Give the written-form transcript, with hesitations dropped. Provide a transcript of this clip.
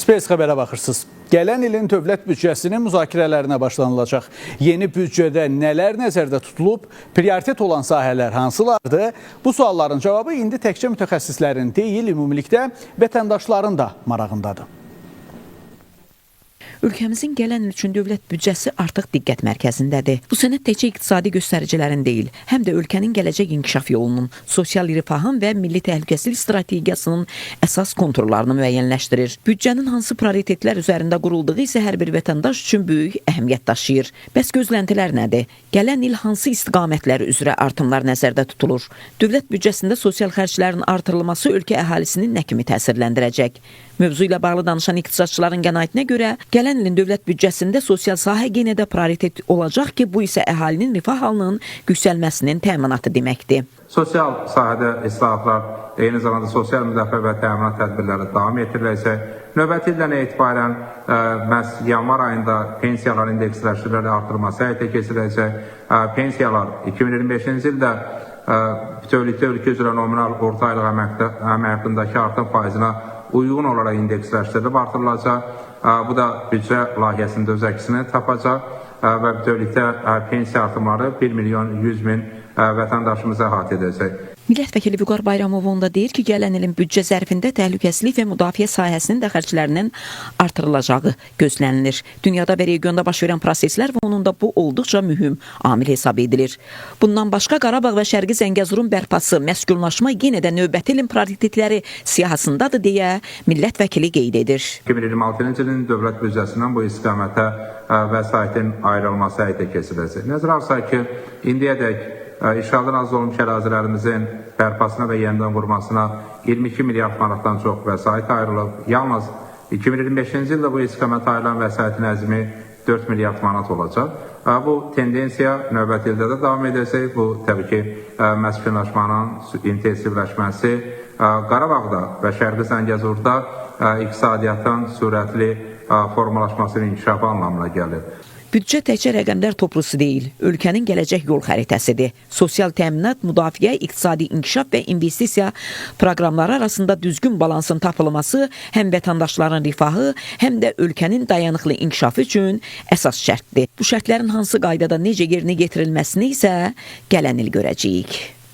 Space xəbərə baxırsınız. Gələn ilin dövlət büdcəsinin müzakirələrinə başlanılacaq. Yeni büdcədə nələr nəzərdə tutulub, prioritet olan sahələr hansılardır? Bu sualların cavabı indi təkcə mütəxəssislərin deyil, ümumilikdə vətəndaşların da marağındadır. Ölkəmizin gələn il üçün dövlət büdcəsi artıq diqqət mərkəzindədir. Bu sənəd təkcə iqtisadi göstəricilərin deyil, həm də ölkənin gələcək inkişaf yolunun, sosial rifahın və milli təhlükəsizlik strategiyasının əsas konturlarını müəyyənləşdirir. Büdcənin hansı prioritetlər üzərində qurulduğu isə hər bir vətəndaş üçün böyük əhəmiyyət daşıyır. Bəs gözləntilər nədir? Gələn il hansı istiqamətlər üzrə artımlar nəzərdə tutulur? Dövlət büdcəsində sosial xərclərin artırılması ölkə əhalisini nə kimi təsirləndirəcək? Mövzu ilə bağlı danışan iqtisadçıların qənaətinə görə, gələn ilin dövlət büdcəsində sosial sahə yenə də prioritet olacaq ki, bu isə əhalinin rifah halının yüksəlməsinin təminatı deməkdir. Sosial sahədə islahatlar, eyni zamanda sosial müdafiə və təminat tədbirləri davam etdiriləcək. Növbəti ildən etibarən məhz yanvar ayında pensiyalar indeksləşdirilərək artırılması həyata keçiriləcək. Pensiyalar 2025-ci ildə bütövlükdə ölkə üzrə nominal orta aylıq əmək haqqındakı artım faizinə uyğun olaraq indeksləşdirilib artırılacaq. Bu da büdcə layihəsində öz əksini tapacaq və bütövlükdə pensiya artımları 1.100.000 vətəndaşımızı əhatə edəcək. Millət vəkili Vüqar Bayramov onda deyir ki, gələn ilin büdcə zərfində təhlükəsizlik və müdafiə sahəsinin də xərclərinin artırılacağı gözlənilir. Dünyada və regionda baş verən proseslər və onun da bu olduqca mühüm amil hesab edilir. Bundan başqa Qarabağ və Şərqi Zəngəzurun bərpası, məskunlaşma yenə də növbəti ilin prioritetləri siyahısındadır deyə millət vəkili qeyd edir. 2026-cı ilin dövlət büdcəsindən bu istiqamətə vəsaitin ayrılması həyata keçiriləcək. Nəzərə alsaq ki, indiyədək işğaldan azad olmuş ərazilərimizin bərpasına və yenidən qurmasına 22 milyard manatdan çox vəsait ayrılıb. Yalnız 2025-ci ildə bu istiqamətə ayrılan vəsaitin həcmi 4 milyard manat olacaq. Bu tendensiya növbəti ildə də davam edəcək. Bu, təbii ki, məskunlaşmanın intensivləşməsi Qarabağda və Şərqi Zəngəzurda iqtisadiyyatın sürətli formalaşmasının inkişafı anlamına gəlir. Büdcə təkcə rəqəmlər toplusu deyil, ölkənin gələcək yol xəritəsidir. Sosial təminat, müdafiə, iqtisadi inkişaf və investisiya proqramları arasında düzgün balansın tapılması həm vətəndaşların rifahı, həm də ölkənin dayanıqlı inkişafı üçün əsas şərtdir. Bu şərtlərin hansı qaydada necə yerinə yetirilməsini isə gələn il görəcəyik.